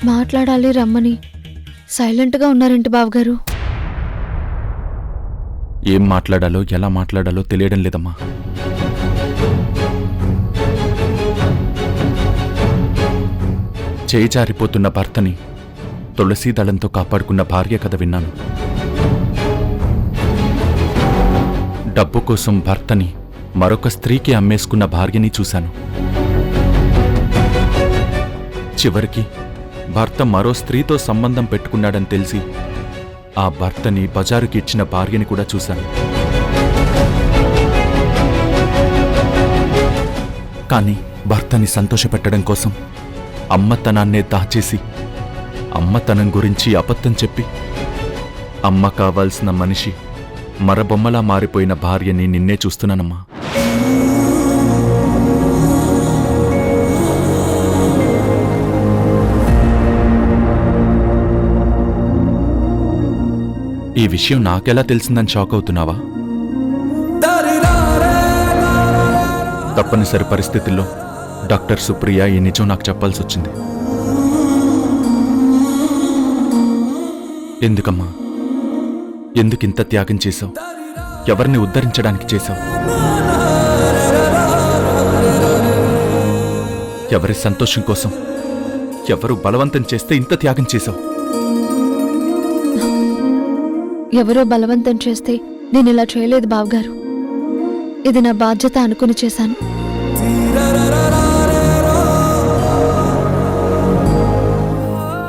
మాట్లాడాలి రమ్మని సైలెంట్గా ఉన్నారేంటి బావగారు? ఏం మాట్లాడాలో ఎలా మాట్లాడాలో తెలియడం లేదమ్మా. చేయి జారిపోతున్న భర్తని తులసీ దళంతో కాపాడుకున్న భార్య కథ విన్నాను. డబ్బు కోసం భర్తని మరొక స్త్రీకి అమ్మేసుకున్న భార్యని చూశాను. చివరికి భర్త మరో స్త్రీతో సంబంధం పెట్టుకున్నాడని తెలిసి ఆ భర్తని బజారుకి ఇచ్చిన భార్యని కూడా చూశాను. కానీ భర్తని సంతోషపెట్టడం కోసం అమ్మతనాన్నే దాచేసి అమ్మతనం గురించి అబద్ధం చెప్పి అమ్మ కావాల్సిన మనిషి మరబొమ్మలా మారిపోయిన భార్యని నిన్నే చూస్తున్నానమ్మా. ఈ విషయం నాకెలా తెలిసిందని షాక్ అవుతున్నావా? తప్పనిసరి పరిస్థితుల్లో డాక్టర్ సుప్రియ ఈ నిజం నాకు చెప్పాల్సి వచ్చింది. ఎందుకమ్మా, ఎందుకింత త్యాగం చేశావు? ఎవరిని ఉద్ధరించడానికి చేశావు? ఎవరి సంతోషం కోసం, ఎవరు బలవంతం చేస్తే ఇంత త్యాగం చేశావు? ఎవరో బలవంతం చేస్తే నేను ఇలా చేయలేదు బావగారు. ఇది నా బాధ్యత అనుకుని చేశాను.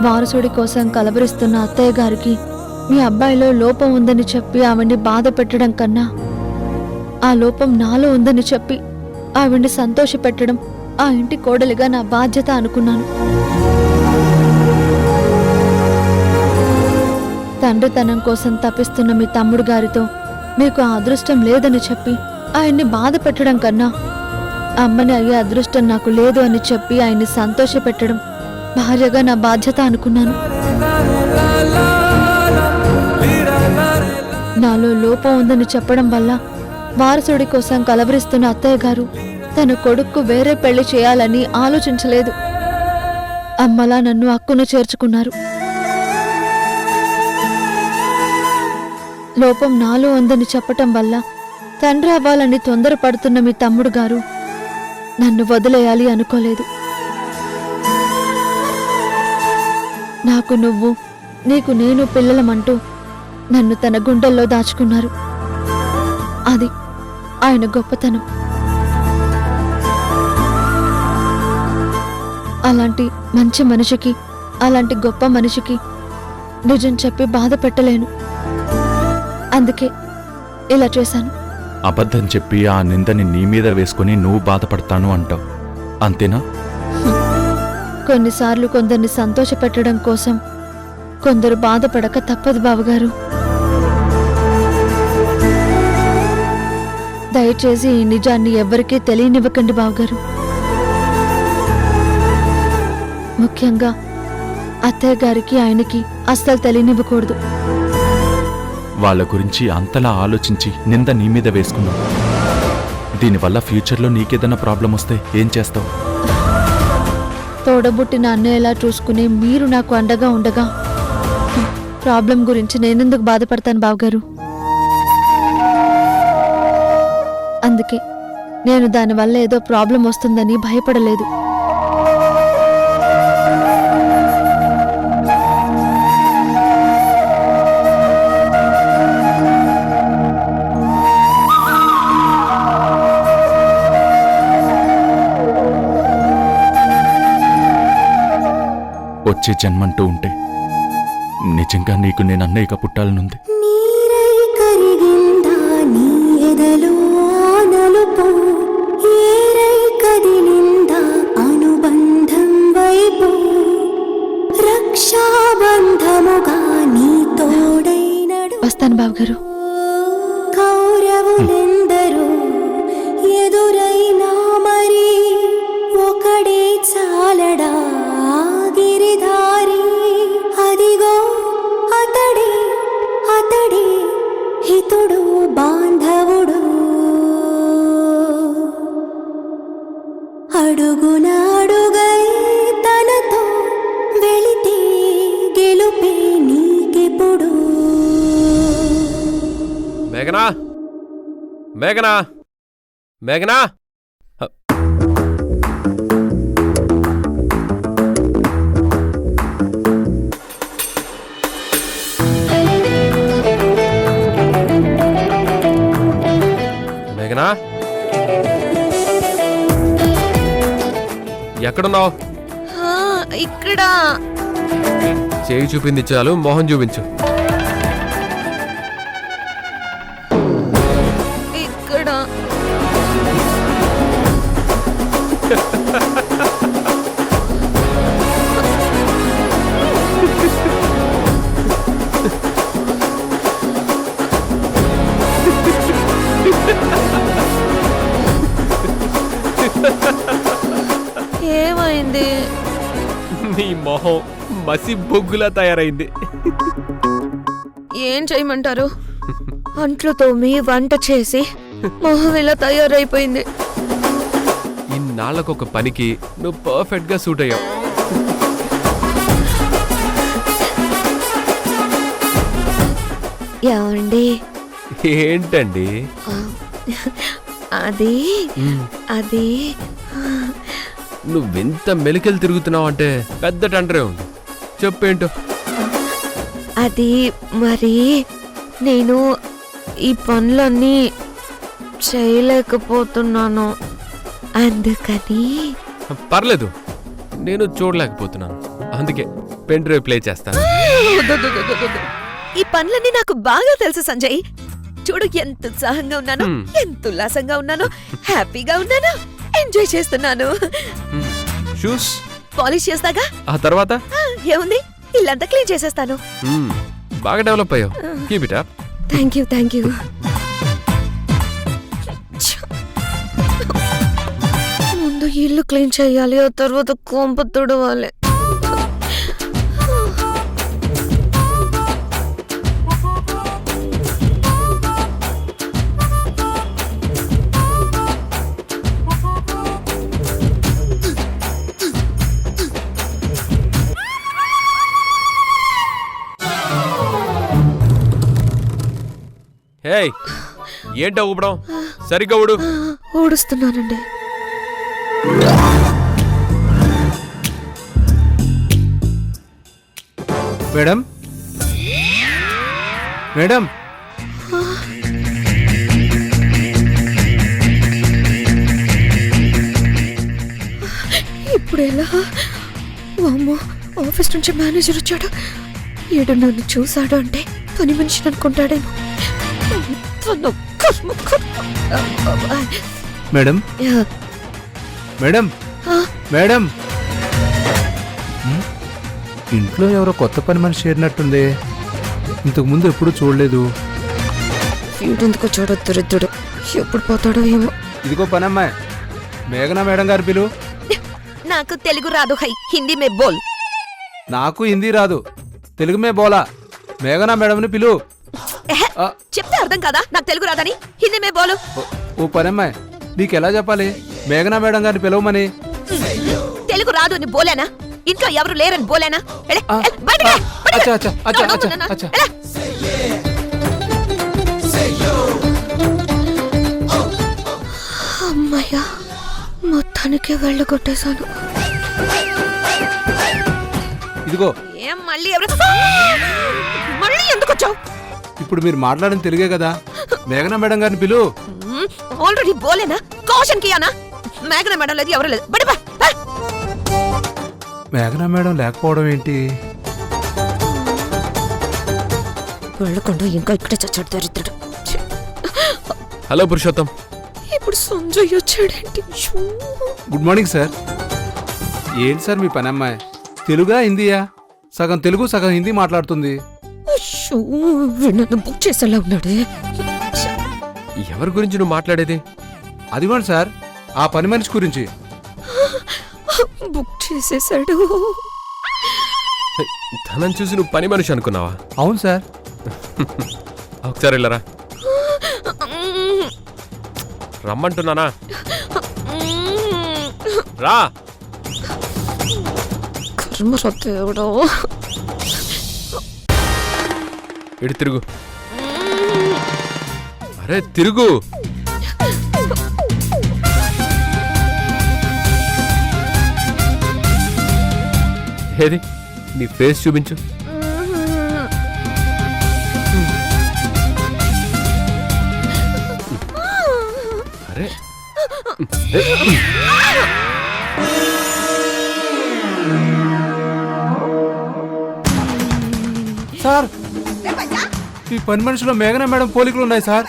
వారసుడి కోసం కలవరిస్తున్న అత్తయ్య గారికి మీ అబ్బాయిలో లోపం ఉందని చెప్పి ఆవిడ్ని బాధ పెట్టడం కన్నా ఆ లోపం నాలో ఉందని చెప్పి ఆవిడ్ని సంతోషపెట్టడం ఆ ఇంటి కోడలిగా నా బాధ్యత అనుకున్నాను. తండ్రితనం కోసం తప్పిస్తున్న మీ తమ్ముడు గారితో మీకు ఆ అదృష్టం లేదని చెప్పి ఆయన్ని బాధ పెట్టడం కన్నా అమ్మని అయ్యే అదృష్టం నాకు లేదు అని చెప్పి ఆయన్ని సంతోషపెట్టడం భార్యగా నా బాధ్యత అనుకున్నాను. నాలో లోపం ఉందని చెప్పడం వల్ల వారసుడి కోసం కలవరిస్తున్న అత్తయ్య గారు తన కొడుక్కు వేరే పెళ్లి చేయాలని ఆలోచించలేదు. అమ్మలా నన్ను హక్కును చేర్చుకున్నారు. లోపం నాలో ఉందని చెప్పటం వల్ల తండ్రి అవ్వాలని తొందరపడుతున్న మీ తమ్ముడు గారు నన్ను వదిలేయాలి అనుకోలేదు. నాకు నువ్వు, నీకు నేను పిల్లలమంటూ నన్ను తన గుండెల్లో దాచుకున్నారు. అది ఆయన గొప్పతనం. అలాంటి మంచి మనిషికి, అలాంటి గొప్ప మనిషికి నిజం చెప్పి బాధ పెట్టలేను. అందుకే ఇలా చేశాను. అబద్ధం చెప్పి ఆ నిందని నీ మీద వేసుకుని నువ్వు బాధపడతాను అంటావు, అంతేనా? కొన్నిసార్లు కొందరిని సంతోషపెట్టడం కోసం కొందరు బాధపడక తప్పదు బావగారు. దయచేసి ఈ నిజాన్ని ఎవ్వరికీ తెలియనివ్వకండి బావగారు. ముఖ్యంగా అత్తయ్య గారికి, ఆయనకి అస్సలు తెలియనివ్వకూడదు. వాళ్ళ గురించి అంతలా ఆలోచించి నింద నీ మీద వేసుకున్నావు. దీనివల్ల ఫ్యూచర్లో నీకేదన్నా ప్రాబ్లం వస్తే ఏం చేస్తావు? తోడబుట్టిన అన్నయ్యలా చూసుకునే మీరు నాకు అండగా ఉండగా ప్రాబ్లం గురించి నేనెందుకు బాధపడతాను బావగారు? అందుకే నేను దానివల్ల ఏదో ప్రాబ్లం వస్తుందని భయపడలేదు. వచ్చే జన్మంటూ ఉంటే నిజంగా నీకు నేను అన్నయ్యగా పుట్టాలనుంది. నీరై కరిగిందా నీ ఎదలో ఆనలుపు, ఏరై కదిలిందా అనుబంధం వైపు, రక్షాబంధము చేస్తాను బావగారు. కౌరవులెందరూ ఎదురైనా మరి ఒకడే చాలడా గిరిధారి. అదిగో అతడే అతడే హితుడు బాంధవుడు. అడుగున అడుగై తనతో వెళితే గెలుపే నీకెప్పుడు. మేఘనా మేఘనా మేఘనా మేఘనా ఎక్కడున్నావు? ఇక్కడ చేయి చూపింది చాలు, మొహం చూపించు. ఇక్కడ ఏమైంది? నీ మొహం మసి బొగ్గులా తయారైంది. ఏం చేయమంటారు? అంట్లు తోమి వంట చేసి మొహం ఇలా తయారైపోయింది. ఇన్నాళ్ళకొక పనికి నువ్వు పర్ఫెక్ట్ గా సూట్ అయ్యావు. ఏమండి? ఏంటండి? అది అది నువ్వెంత మెలికలు తిరుగుతున్నావు అంటే పెద్ద టంటరే ఉంది. చెప్పేంటో. అది మరి నేను ఈ పనులన్నీ చేయలేకపోతున్నాను, అందుకని. పర్లేదు, నేను చూడలేకపోతున్నాను, అందుకే పెన్ డ్రైవ్ ప్లే చేస్తాను. ఈ పనులన్నీ నాకు బాగా తెలుసు సంజయ్. చూడు ఎంత ఉత్సాహంగా ఉన్నాను, ఎంత ఉల్లాసంగా ఉన్నాను, హ్యాపీగా ఉన్నాను, ఎంజాయ్ చేస్తున్నాను. షూస్ పాలిష్ చేస్తాగా, ఆ తర్వాత ఏముంది, ఇల్లంతా క్లీన్ చేసేస్తాను. బాగా డెవలప్ అయ్యావు. Keep it up. Thank you thank you. ముందు ఇల్లు క్లీన్ చేయాలి, ఆ తర్వాత కొంప తుడవాలి. హేయ్, ఏంటా ఊపడం? సరిగ్గా ఊడు. ఊడుస్తున్నానండి. మేడం మేడం ఇప్పుడు ఎలా? వామ్మో, ఆఫీస్ నుంచి మేనేజర్ వచ్చాడు. ఈడు నన్ను చూశాడు అంటే పని మనిషిని అనుకుంటాడేమో. మేడం మేడం మేడం ఇంట్లో ఎవరో కొత్త పని మనిషి చేరినట్టుంది. ఇంతకు ముందు ఎప్పుడు చూడలేదు. వీడెందుకు చూడొద్దు దరిద్రుడు, ఎప్పుడు పోతాడో ఏమో. ఇదిగో పనమ్మాయి, మేఘనా మేడం గారి పిలు. నాకు తెలుగు రాదు, హై హిందీ మే బోల్. నాకు హిందీ రాదు, తెలుగు మే బోలా. మేఘనా మేడంని పిలు. చెప్తే అర్థం కదా నాకు తెలుగు రాదని. హిందీ మే బోలు. ఓ పనమ్మాయి, నీకెలా చెప్పాలి మేఘనా మేడం గారిని పిలవమని? తెలుగు రాదు అని బోలేనా? ఇంట్లో ఎవరు లేరని బోలేనా? అమ్మయ్యా, మొత్తానికి వెళ్ళగొట్టేశాను. ఇదిగో ఏం మళ్ళీ ఎవరు? మళ్ళీ ఎందుకు వచ్చావు? ఇప్పుడు మీరు మాట్లాడిన తెలుగే కదా. మేఘనా మేడం గారిని పిలు. ఆల్రెడీ బోలేనా? Caution Kiana? మేఘనా మేడం లేదు, ఎవరు లేదు. బడి బా. మేఘనా మేడం లేకపోవడం ఏంటి? వెళ్ళకుండా ఇంకా ఇక్కడే చచ్చాడు దరిద్రుడు. హలో పురుషోత్తం. ఇప్పుడు సంజయ్ వచ్చాడేంటి? Good morning sir. ఏంటి సార్ మీ పని అమ్మాయి తెలుగా హిందీయా? సగం తెలుగు సగం హిందీ మాట్లాడుతుంది. షూ నన్ను బుక్ చేసేలా ఉన్నాడే. ఎవరి గురించి నువ్వు మాట్లాడేది? అదిగోండి సార్, ఆ పని మనిషి గురించి. బుక్ చేసేసాడు. హే, ధనం చూసి నువ్వు పని మనిషి అనుకున్నావా? అవును సార్. ఒకసారి వెళ్ళరా. రమ్మంటున్నానా? రా. కర్మరా దేవుడా. ఇటు తిరుగు. అరే తిరుగు. ఏది నీ ఫేస్ చూపించు. అరే సార్, ఈ పని మనిషిలో మేఘనా మేడం పోలికలు ఉన్నాయి సార్.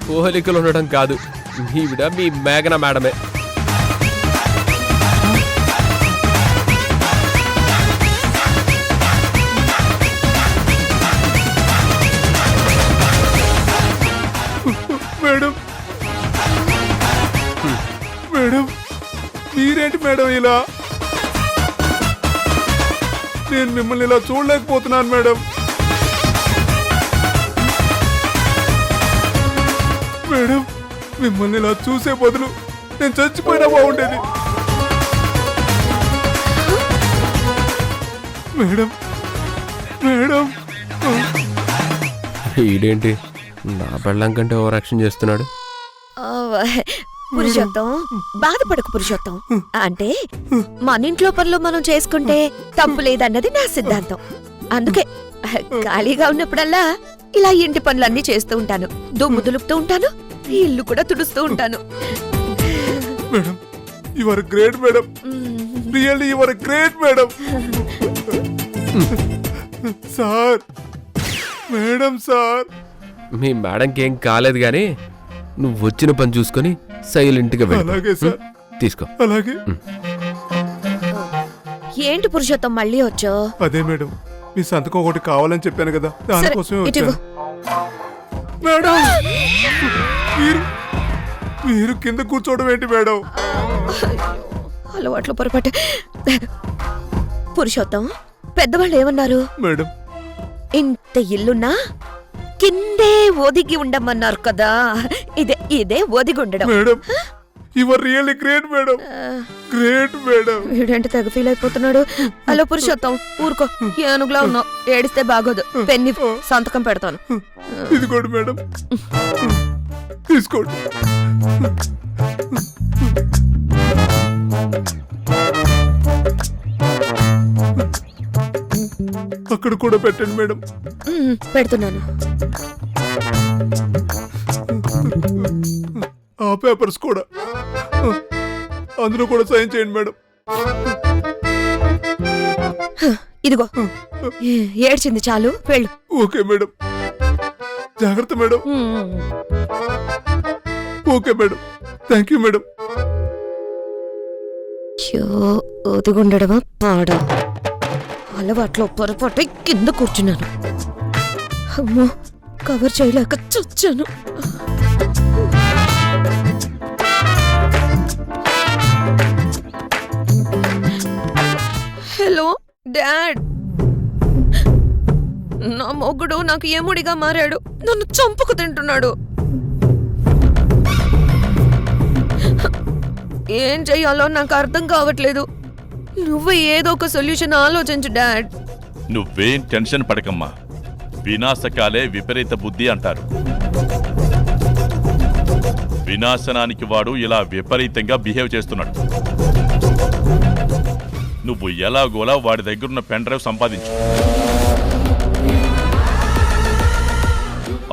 పోలికలు ఉండడం కాదు, ఈవిడ మీ మేఘన మేడమే. మేడం, మేడం మీరేంటి మేడం ఇలా? నేను మిమ్మల్ని ఇలా చూడలేకపోతున్నాను మేడం. మేడం, మిమ్మల్ని ఇలా చూసే బదులు నేను చచ్చిపోయినా బాగుండేది. Madam, madam. ఈడేంటి నా పెళ్ళం కంటే ఓవర్ యాక్షన్ చేస్తున్నాడు? పురుషోత్తం, బాధపడకు పురుషోత్తం. అంటే మన ఇంట్లో పనులు మనం చేసుకుంటే తప్పు లేదన్నది నా సిద్ధాంతం. అందుకే ఖాళీగా ఉన్నప్పుడల్లా ఇలా ఇంటి పనులన్నీ చేస్తూ ఉంటాను. దుమ్ము దులుపుతూ ఉంటాను, ఇల్లు కూడా తుడుస్తూ ఉంటాను. Madam, you are great madam. Really you are great madam. Sir, madam sir. మీ మేడంకి ఏం కాలేదు గాని నువ్వు వచ్చిన పని చూసుకొని సైలెంట్గా వెళ్ళు. అలాగే సార్. తీసుకో. అలాగే. ఏంటి పురుషోత్తం మళ్ళీ వచ్చో? అదే మేడం, మీ సంతకం ఒకటి కావాలని చెప్పాను కదా, దానికోసమే వచ్చాను. మేడం, మీరు కింద కూర్చోవడం ఏంటి మేడం? అలవాట్లు పొరపాటు. పురుషోత్తం, పెద్దవాళ్ళు ఏమన్నారు? మేడం, ఇంత ఇల్లున్నా కిందే ఒదిగి ఉండమన్నారు కదా. ఇదే ఒదిగి ఉండడం. Madam, you are really great madam. Great madam. వీడంటే తెగ ఫీల్ అయిపోతున్నాడు. హలో పురుషోత్తం, ఊరుకో, ఏనుగులా ఉన్నావు. ఏడిస్తే బాగోదు. పెన్ని సంతకం పెడతాను. ఇదిగోండి మేడం, తీసుకోండి. అక్కడ కూడా పెట్టండి మేడం. పెడుతున్నాను. ఆ పేపర్స్ కూడా, అందులో కూడా సైన్ చేయండి మేడం. ఇదిగో, ఏడ్చింది చాలు, వెళ్ళు. Okay madam. జాగ్రత్త madam. Okay madam. Thank you madam. ఒదిగుండడమా పాడా? అలవాట్లో పొరపాటు కింద కూర్చున్నాను. అమ్మో, కవర్ చేయలేక చచ్చాను. హలో డాడ్, నా మొగుడు నాకు ఎముడిగా మారాడు. నన్ను చంపుకు తింటున్నాడు. ఏం చెయ్యాలో నాకు అర్థం కావట్లేదు. నువ్వు ఏదో ఒక సొల్యూషన్ ఆలోచించు డాడ్. నువ్వేం టెన్షన్ పడకమ్మా. వినాశకాలే విపరీత బుద్ధి అంటారు. వినాశనానికి వాడు ఇలా విపరీతంగా బిహేవ్ చేస్తున్నాడు. నువ్వు ఎలాగోలా వాడి దగ్గరున్న పెన్ డ్రైవ్ సంపాదించు.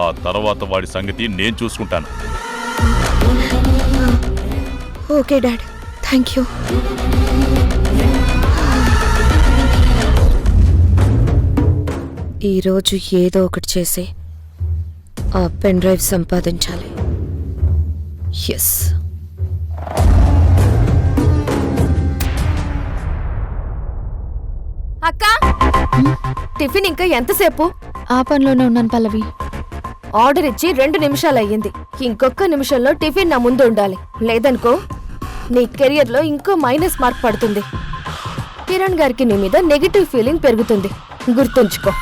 ఆ తర్వాత వాడి సంగతి నేను చూసుకుంటాను. Okay dad, thank you. ఈరోజు ఏదో ఒకటి చేసి ఆ పెన్ డ్రైవ్ సంపాదించాలి. ఎస్. అక్క టిఫిన్ ఇంకా ఎంతసేపు? ఆ పనిలోనే ఉన్నాను పల్లవి. ఆర్డర్ ఇచ్చి 2 నిమిషాలు అయ్యింది. ఇంకొక నిమిషంలో టిఫిన్ నా ముందు ఉండాలి. లేదనుకో నీ కెరియర్ లో ఇంకో మైనస్ మార్క్ పడుతుంది. కిరణ్ గారికి నీ మీద నెగిటివ్ ఫీలింగ్ పెరుగుతుంది. గుర్తుంచుకో.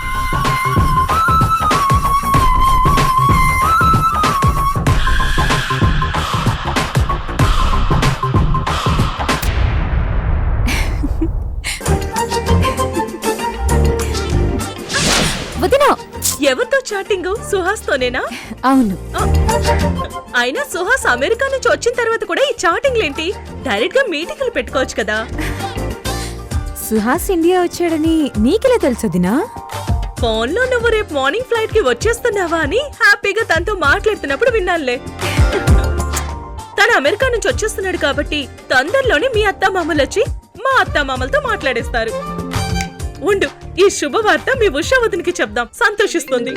వదినా, ఎవరితో చాటింగ్? సుహాస్ తోనేనా? అవును. అయినా సుహాస్ అమెరికా నుంచి వచ్చిన తర్వాత కూడా ఈ చాటింగ్లేంటి? డైరెక్ట్ గా మీటింగ్లు పెట్టుకోవచ్చు కదా. సుహాస్ ఇండియా వచ్చాడని నీకెలా తెలుసు వదినా? ఫోన్ లో నువ్వు రేపు మార్నింగ్ ఫ్లైట్ కి వచ్చేస్తున్నావా అని హ్యాపీగా తనతో మాట్లాడుతున్నప్పుడు విన్నానులే. తను అమెరికా నుంచి వచ్చేస్తున్నాడు కాబట్టి తొందరలోనే మీ అత్తామామలు వచ్చి మా అత్తామామలతో మాట్లాడేస్తారు. ఉండు, ఈ శుభవార్త మీ ఉషా వదినికి చెప్దాం, సంతోషిస్తుంది.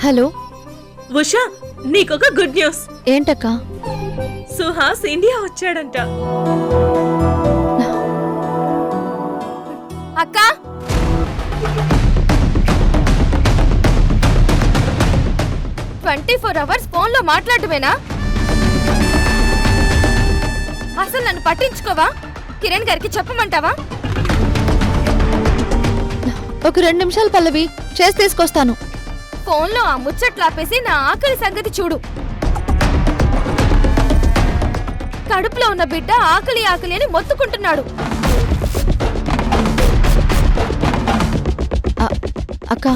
హలో ఉషా, నీకొక గుడ్ న్యూస్. ఏంటక్కా? సుహాస్ ఇండియా వచ్చాడంట. అక్క, అవర్స్ ఫోన్ లో మాట్లాడటమేనా? అసలు నన్ను పట్టించుకోవా? కిరణ్ గారికి చెప్పమంటావా? ఒక 2 నిమిషాలు పల్లవి, చేసి తీసుకొస్తాను. ఫోన్ లో ఆ ముచ్చట్లాపేసి నా ఆకలి సంగతి చూడు. కడుపులో ఉన్న బిడ్డ ఆకలి ఆకలి అని మొత్తుకుంటున్నాడు. అక్క,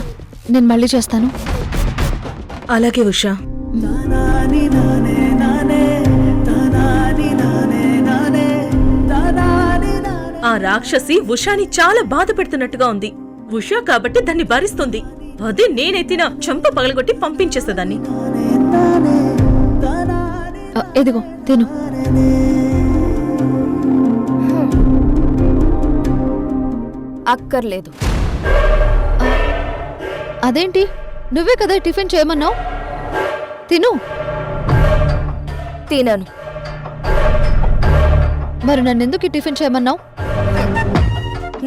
నేను మళ్ళీ చేస్తాను. అలాగే ఉషా. ఆ రాక్షసి ఉషాని చాలా బాధ పెడుతున్నట్టుగా ఉంది. ఉషా కాబట్టి దాన్ని భరిస్తుంది. అదే నేనైతేనా చెంప పగలగొట్టి పంపించేసేదాన్ని. ఇదిగో తిను. అక్కర్లేదు. అదేంటి, నువ్వే కదా టిఫిన్ చేయమన్నావు? తిను. తినను. మరి నన్నెందుకు ఈ టిఫిన్ చేయమన్నావు?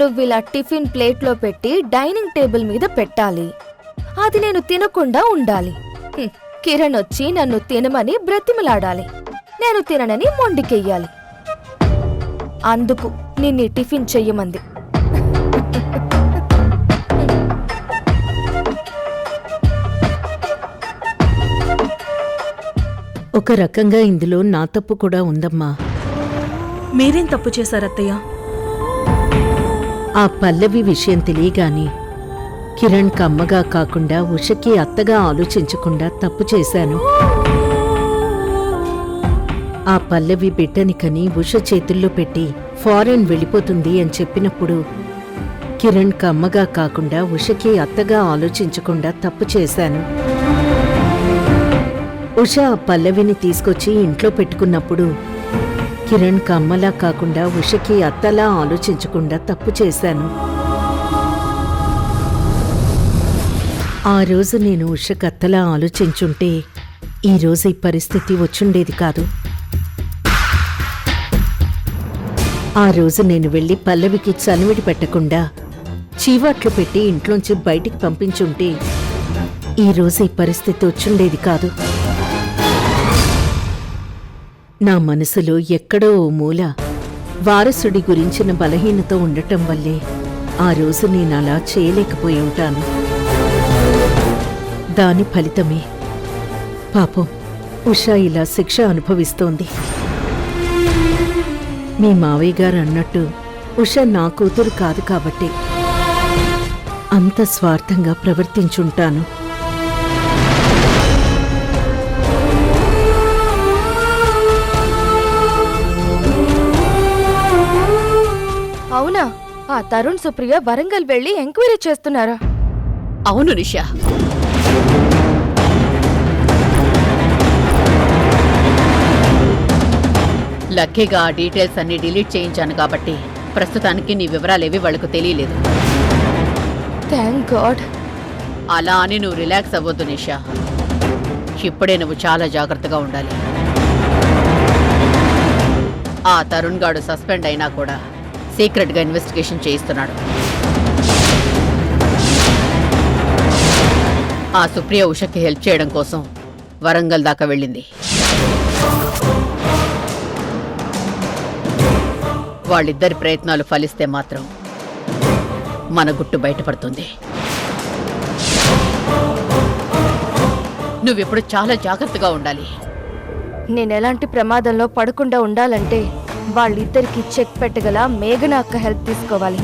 నువ్విలా టిఫిన్ ప్లేట్లో పెట్టి డైనింగ్ టేబుల్ మీద పెట్టాలి. అది నేను తినకుండా ఉండాలి. కిరణ్ వచ్చి నన్ను తినమని బ్రతిమలాడాలి. నేను తిననని మొండికెయ్యాలి. అందుకు నిన్ను టిఫిన్ చెయ్యమంది. ఒక రకంగా ఇందులో నా తప్పు కూడా ఉందమ్మా. మీరేం తప్పు చేశారత్తయ్య? ఆ పల్లవి విషయం తెలియగాని కిరణ్ కమ్మగా కాకుండా ఉషకి అత్తగా ఆలోచించకుండా తప్పు చేశాను. ఆ పల్లవి బిడ్డని కని ఉష చేతుల్లో పెట్టి ఫారెన్ వెళ్ళిపోతుంది అని చెప్పినప్పుడు కిరణ్ కమ్మగా కాకుండా ఉషకి అత్తగా ఆలోచించకుండా తప్పు చేశాను. ఉష ఆ పల్లవిని తీసుకొచ్చి ఇంట్లో పెట్టుకున్నప్పుడు కిరణ్ కమ్మలా కాకుండా ఉషకి అత్తలా ఆలోచించకుండా తప్పు చేశాను. ఆ రోజు నేను ఉషకి అత్తలా ఆలోచించుంటే ఈరోజు ఈ పరిస్థితి వచ్చుండేది కాదు. ఆ రోజు నేను వెళ్ళి పల్లవికి చనువిడి పెట్టకుండా చీవాట్లు పెట్టి ఇంట్లోంచి బయటికి పంపించుంటే ఈరోజు ఈ పరిస్థితి వచ్చుండేది కాదు. నా మనసులో ఎక్కడో ఓ మూల వారసుడి గురించిన బలహీనత ఉండటం వల్లే ఆ రోజు నేను అలా చేయలేకపోయి ఉంటాను. దాని ఫలితమే పాపం ఉషా ఇలా శిక్ష అనుభవిస్తోంది. మీ మావయ్య గారు అన్నట్టు ఉష నా కూతురు కాదు కాబట్టి అంత స్వార్థంగా ప్రవర్తించుంటాను. అవునా? ఆ తరుణ్ సుప్రియ వరంగల్ వెళ్లి ఎంక్వైరీ చేస్తున్నారా? అవును నిషా. లక్కీగా ఆ డీటెయిల్స్ అన్ని డిలీట్ చేయించాను కాబట్టి ప్రస్తుతానికి నీ వివరాలేవి వాళ్లకు తెలియలేదు. Thank God. అలా అని నువ్వు రిలాక్స్ అవ్వద్దు నిషా. ఇప్పుడే నువ్వు చాలా జాగ్రత్తగా ఉండాలి. ఆ తరుణ్ గాడు సస్పెండ్ అయినా కూడా సీక్రెట్గా ఇన్వెస్టిగేషన్ చేయిస్తున్నాడు. ఆ సుప్రియ ఉషకి హెల్ప్ చేయడం కోసం వరంగల్ దాకా వెళ్ళింది. వాళ్ళిద్దరి ప్రయత్నాలు ఫలిస్తే మాత్రం మన గుట్టు బయటపడుతుంది. నువ్విప్పుడు చాలా జాగ్రత్తగా ఉండాలి. నేనెలాంటి ప్రమాదంలో పడకుండా ఉండాలంటే వాళ్ళిద్దరికి చెక్ పెట్టగల మేఘన అక్క హెల్ప్ తీసుకోవాలి.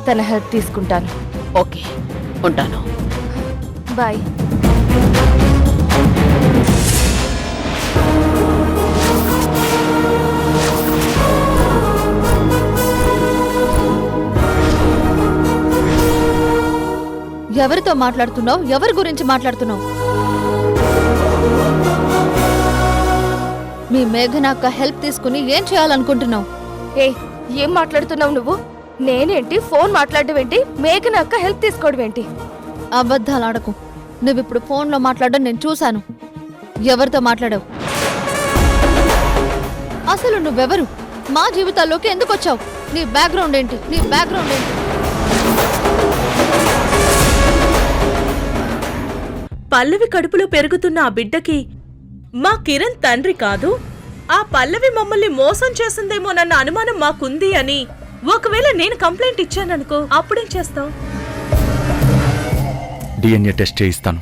తన హెల్ప్ తీసుకుంటాను. ఓకే, ఉంటాను. బాయ్. ఎవరితో మాట్లాడుతున్నావు? ఎవరి గురించి మాట్లాడుతున్నావు? మీ మేఘన అక్క హెల్ప్ తీసుకుని ఏం చేయాలనుకుంటున్నావు? ఏం మాట్లాడుతున్నావు నువ్వు? నేనేంటి ఫోన్ మాట్లాడడం ఏంటి? మేఘన అక్క హెల్ప్ తీసుకోవడం ఏంటి? అబద్ధాలు ఆడకు. నువ్విప్పుడు ఫోన్లో మాట్లాడడం నేను చూశాను. ఎవరితో మాట్లాడావు? అసలు నువ్వెవరు? మా జీవితాల్లోకి ఎందుకు వచ్చావు? నీ బ్యాక్గ్రౌండ్ ఏంటి? పల్లవి కడుపులో పెరుగుతున్న ఆ బిడ్డకి మా కిరణ్ తండ్రి కాదు. ఆ పల్లవి మమ్మల్ని మోసం చేసిందేమోనన్న అనుమానం మాకుంది అని ఒకవేళ నేను కంప్లైంట్ ఇచ్చాననుకో, అప్పుడేం చేస్తావు? డిఎన్ఏ టెస్ట్ చేయిస్తాను.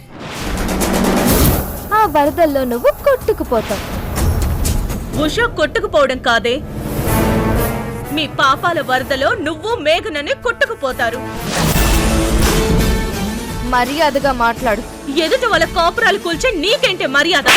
ఆ వరదల్లో నువ్వు కొట్టుకుపోతావు. ఉష కొట్టుకుపోవడం కాదే, మీ పాపాల వరదలో నువ్వు మేఘనని కొట్టుకుపోతారు. మర్యాదగా మాట్లాడు. ఎదుటి వాళ్ళ కాపురాలు కూల్చే నీకేంటే మర్యాద?